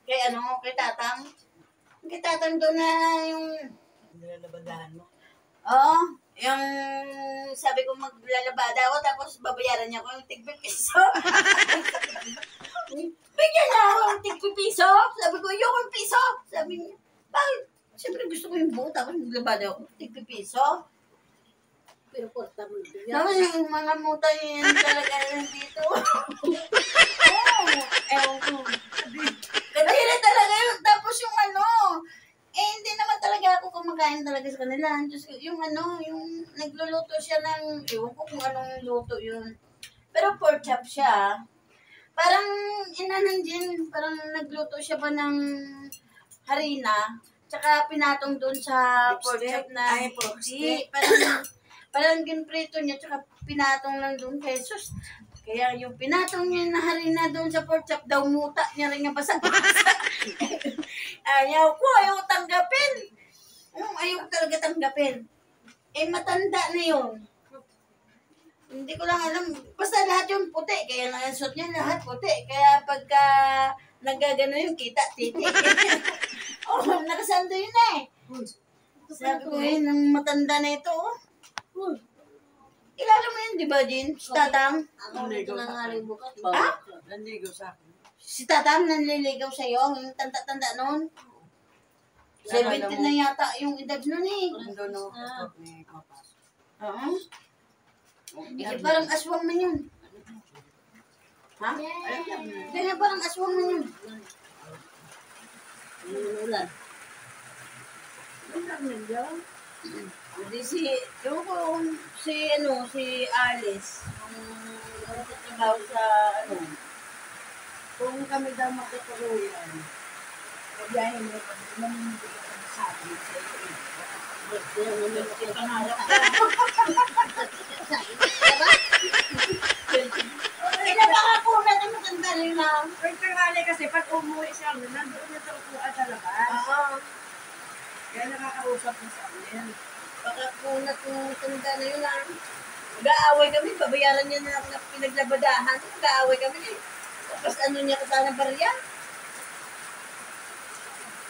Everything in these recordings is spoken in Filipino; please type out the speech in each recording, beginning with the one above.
Kay kay Tatang. Kay Tatang doon na yung... Nilalabadahan mo? Oo. Yung sabi ko maglalabada ako tapos babayaran niya ako yung tig-piso. Bigyan niya ako yung tig-piso. Sabi ko, yung piso. Sabi niya, bakit? Siyempre gusto ko yung buo tapos maglabada ako tig-piso. Pero porta mo ito yan. Tapos yung mga muta yan talaga yan dito. Oo. Ewan ko. Kadiri talaga yun. Tapos yung hindi naman talaga ako kumakain talaga sa kanila. Just, yung yung nagluluto siya ng, ewan ko kung anong luto yun. Pero pork chop siya. Parang, parang nagluto siya ba ng harina, tsaka pinatong doon sa pork chop na, ay, pork steak. Parang ginprito niya, tsaka pinatong lang doon. Jesus. Kaya yung pinatong niya na harina doon sa pork chop, daw muta niya rin nga basa-basa. Ayaw tanggapin. Ayaw talaga tanggapin. Matanda na yun. Hindi ko lang alam. Basta lahat yung puti. Kaya nangasot niya lahat puti. Kaya pagka nagagano yung kita, titi. Nakasando yun eh. Sabi ko nang matanda na ito, Kilala mo yun, di ba, Jean? Si Tatang? Ako nito na nga rin bukas. Nanligaw sa akin. Si Tatang nanliligaw sa'yo, yung tanda-tanda noon. 17 na yata yung edad nun eh. Doon ako ni Papas. Oo. Parang aswang na yun. Ha? Ganyan parang aswang na yun. Ulan. Hindi si Alice, yung nagtatrabaho sa Kung kami daw magkatuluyan, kabiyahin mo kami, mamimili ka sa akin sa iyo. yung pangarap ko. Pinapakakunan ang matanda rin na. Pero tanghali kasi, pag umuwi siya, nandun niya sa upuan sa labas. Oo. Kaya nakakausap niya sa amin. Pakakunat yung matanda na yun lang. Mag-aaway kami, babayaran niya na pinaglabadahan. Mag-aaway kami eh. Tapos niya ka sana barya?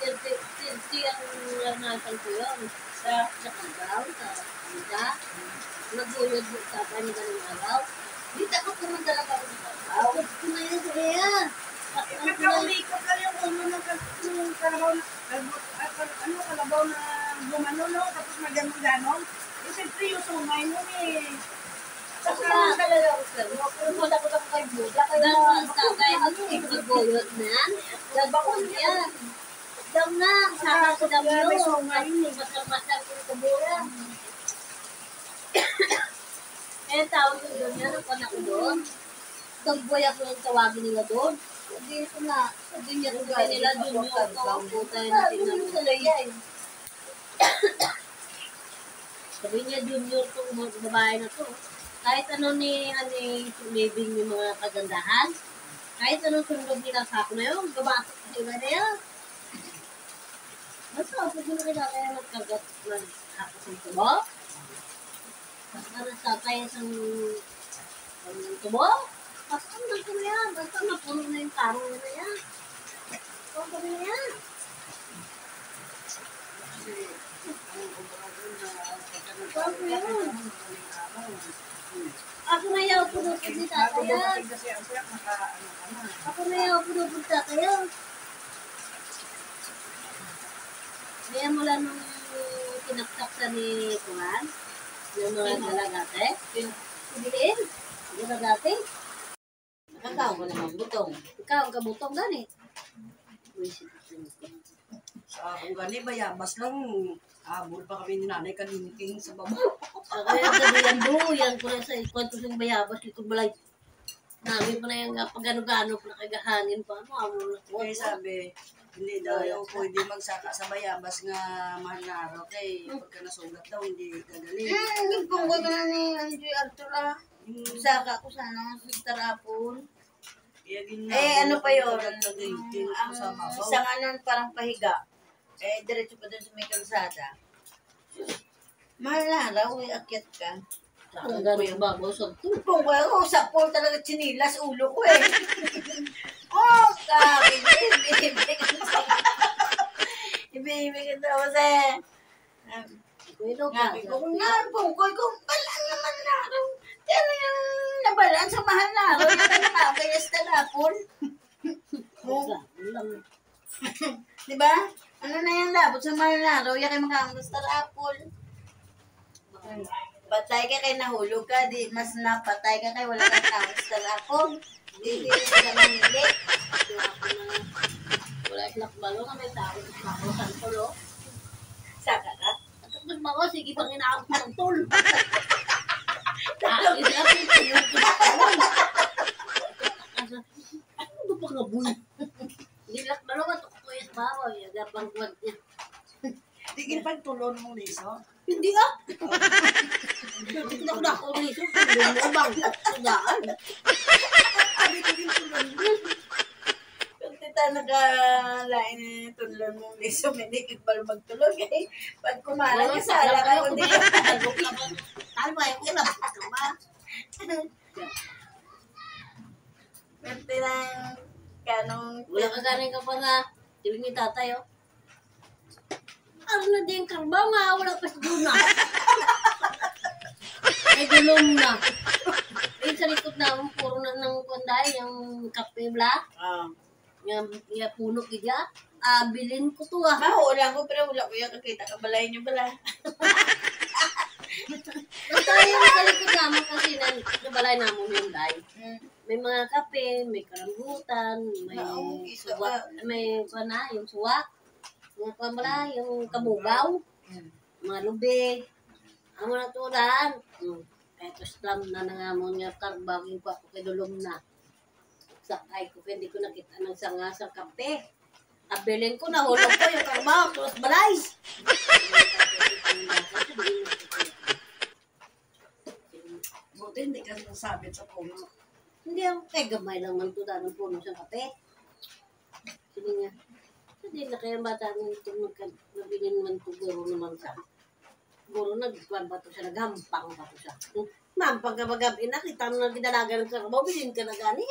Sinti ang naranasan ko yun. Sa Kagaw, sa Kanga. Nagulod mo sa kanya ng araw. Di takot naman talaga ako sa Kagaw. Gusto na yun sa kaya. Nagkaulikot ka yung kalabaw na gumano, no? Tapos maganon-ganon. Siyempre yung sumay mo eh. Saka talaga ako sir. Pumunta ko lang kay Buda. Ganun sa kaya mag-ibigulot na. Gabakon yan. Dam na. Sama ko dam yun. Masar-masar ko sa buya. Eh, tawag ko doon yan. Ako na ko doon. Tagboy ako yung tawagin nila doon. Sabi ko na. Sabi niya kung nila doon yung puta yung tingnan sa laya eh. Sabi niya junior tong babae na to. Kahit ano ni living yung mga kagandahan, kahit anong sundog nila sa ako na yun, gabatok sila na yan. Basta, pwede na kaya kaya magkagat ng ako sa tubo. Basta nasatay isang tubo. Basta nang ko na yan. Basta napuno na yung tarong na yan. Ito ko na yan. Ako na yaw puno-punta kaya. Ako na yaw puno-punta kaya. Kaya mula nung tinaktak sa ni Kuhan, yung mga dalagate, piliin, yung dalagate. Nakakaw ko naman butong. Ikaw ang kabutong gani. Sa kung gani, bayabas lang. Habol pa kami ni nanay kalinting sa baba. Kaya sabi yan ko na sa kwento ng bayabas, ito balay. Namin pa na yung pag-ano-gano, nakagahangin pa. Ano, amo na ko. Kaya sabi, hindi daw yung pwede magsaka sa bayabas nga mahal na araw. Kaya pagka nasugat daw, hindi gagaling. Nagpungko na ni Anjoy Arthur Saka ko sana sa Tarapon. Ano pa yun? Isang parang pahiga. Diretso pa doon sa may kalsada. Mahal na araw, akyat ka. Ang gano'ng bago, so Kung ko sa pool talaga chinilas, ulo ko eh. Oh, sabi Pero Ngabi ko kung nabukoy kung balaan naman na araw. Ano yung nabalaan sa mahal na araw? Yung nakakayas na lapon. Diba? Ano na yung labot sa mahal na araw? Yung kayo makakas na lapon. Patay ka kay nahulog ka. Di mas napatay ka kay wala kang kakas na lapon. Di ka naman hindi. Wala islakbalo ka may tao. Ako sa tulo. Saka ka? Tapos mga sige pang inaabot ng tol. Ano ba nga buhay? Nilakbalo ka ito ko yung bawa. Gabang kuwag niya. Tigil pag tulon mong liso. Hindi ah. Hindi ako nakuliso. Hindi mo bang sudaan. Abi tigil tulon mo. Kung tita nakalain na tulon mong liso, hindi kigbal magtulog eh. Pag kumala ka sala ka, kundi Ano ba yung ulap ka ba? Pwede lang kanong Wala ka galing ka pa nga. Tiwing ni tatay oh. Ano na din karbaw nga. Wala pa sa duna. Ay gulong na. Ay sa likod namin puro na ng kunday. Yung kape bla. Yung puno kaya. Bilin ko to ah. Mahulang ko pero wala ko yung kakita ka balay niyo bala. Basta yung sa likod namin kasi nabalay namin yung day. May mga kape, may karambutan, may suwa, may na, yung suwa, mga pamala, yung kabugaw, mga lubig, ang mga tulan. Eto slam na nangamon nga karbagin ko ako kay dulom na. Sakay ko, hindi ko nakita ng sanga sa kape. Abilin ko, nahulog ko yung karbaw, tulos balay. Buti hindi ka nasabit sa puno. Hindi ako, gamay lang man ito ng puno sa kape. Sige nga, hindi na kaya bata nito nabilin man ito guro naman sa. Guro nagkuhan ba ito siya, naghampang ba ito siya. Mampang ka magabi na, kita mo na ginalaga ng karabaw, bilhin ka na gani.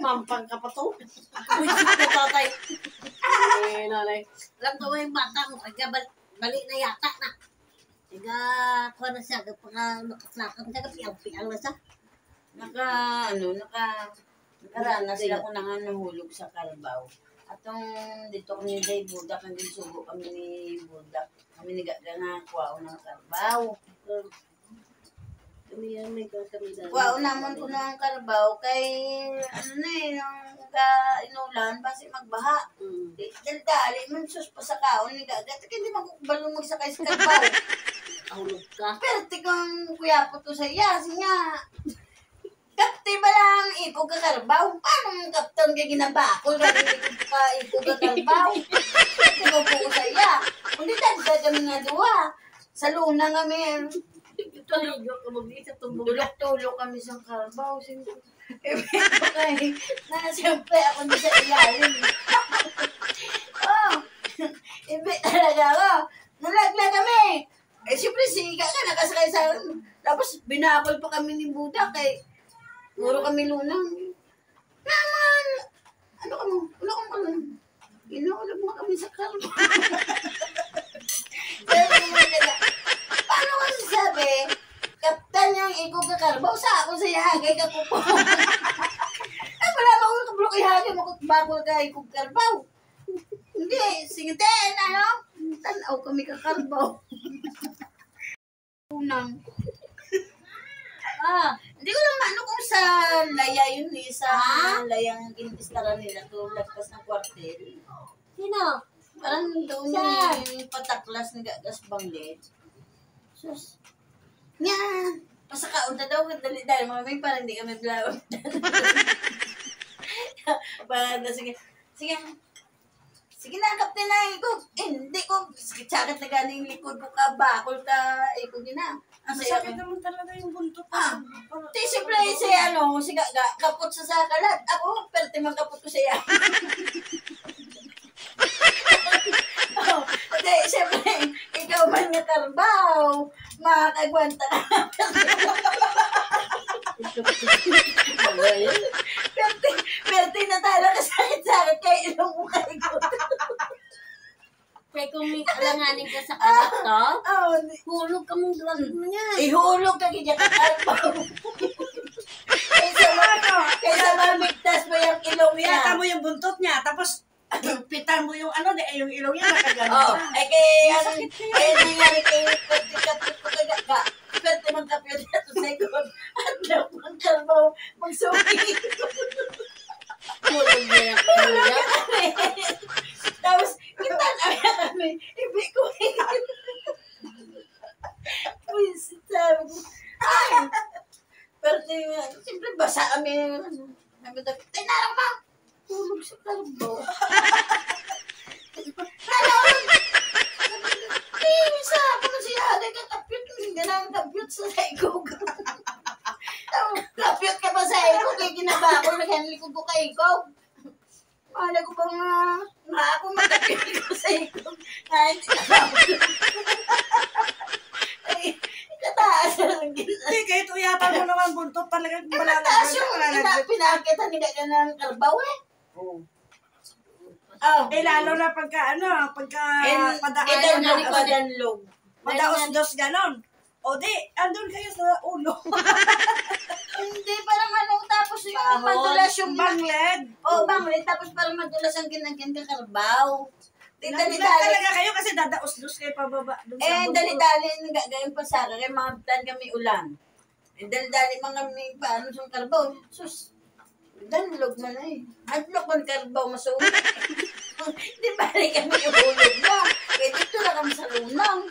Mampang ka pa to. Wisip na tatay. Eh, nanay. Alam ko yung bata mo, kaya balik na yata na. Kaya, kuha na siya, kapag nakaslakan siya, kapiyang-piyang na siya. Nakaranas sila ko na nga nahulog sa Carabao. Atong dito kami day Budak, ang sugo kami ni Budak. Kami nigaga nga kuwao ng Carabao. Kami yan, may kami dahil. Kuwao naman ko ng Carabao kay ano na eh, yung inulan, basi magbaha. Dali man sus pa sa kaon ni gagat, hindi magbalong magsakay sa Carabao. Ahulog ka. Pero tikang kuya po to sa iya, siya. Kapte ba lang ikaw ka Carabao? Paano mong kaptan ka ginabakol? Ikaw ka Carabao? Ikaw po sa iya. Hindi dagdag kami nga duwa. Sa luna kami. Ito na yung kumabisa itong Tulok-tulok kami sa Carabao. Ito kay, siyempre ako na sa ilalim. Ibi talaga ako. Nalagla kami. Siyempre siga ka, nakasakay sa tapos binakol pa kami ni Buda kay puro kami lunang. Naman! Ano ka mo? Wala kang kalunang. Inuulog mo kami sa Carabao. Paano kasi sabi, kaptan niyang ikaw ka Carabao, sa ako sa ihagay ka po po. Ay, wala ba akong kablok ihagay mo bakol ka ikaw Carabao? Hindi, singitin, ano? Tanaw kami ka Carabao. Unang. Hindi ko naman ano kung sa laya yun eh, sa layang ginipistaran nila to lagpas ng kwartel. Sino? Parang doon yung pataklas ng gagas banglet. Sus. Nga. Pasakaon na daw. Dali mamay parang hindi kami blawag. Parang sige. Sige. Sige na, kapten na ikog. Hindi ko. Sagat na galing likod ko ka. Bakol ka. Ikog yun na. Masakit naman talaga yung buntot. Siyempre siya siga kapot sa kalat. Ako, pero timang-kapot ko siya. Hindi, siyempre, ikaw man nga Carabao, makakagwanta ka. Pero tinatala ka sakit kay ilong mo kay ko. Kaya kung alanganin ka sa anak to, Oh, hulog ka mong drug mo niya. ihulog ka kaya kakalpaw. Kaysa mamigtas mo yung ilong niya. Piyata mo yung buntot niya, tapos pitan mo yung ano, yung ilong niya nakagano. Oh, ay kaya nangyari kay kapit ko ka. Pwede magkapit ito sa ikon. At lang magkalbaw, magsuki. Hulog niya yung kuya. Tapos, kita na kami. Ibi ko Wisit sabi ko. Ay! Pero siyempre basa kami. Sabi ko, tinarang ma. Hulog sa kalbaw. Sa ako na siya, nagkakapit. Ganang kapit sa ikog. Kapit ka pa sa ikog. Kaya ginaba ko, naghanlikog ko kay ikog. Wala ko bang ako magkapit ko sa ikog. Kahit ay, kataas lang gina. Hindi, kahit uyatan mo naman buntot, talagang Kataas yung pinakita nila ka ng karbaw eh. Oo. Oh. Eh, lalo na pagka Ito na ni Padanlog. madaos-dos ganon. O di, andun kayo sa ulo. Hindi, parang tapos yung Ahon, madulas yung Bangled. banglid, tapos parang madulas ang ginagyan ng karbaw. Di Naglag dali-dali. talaga kayo kasi dadaos-dos kayo pababa. Dun sa buntot. Dali-dali, nagagayon pa sa akin, mga plan kami ulan. Dali-dali mga may paano sa karbaw. Sus, danlog man eh. Hadlok man karbaw, masuwi. Di bali kami yung hulog na. Kaya dito na kami sa lunang.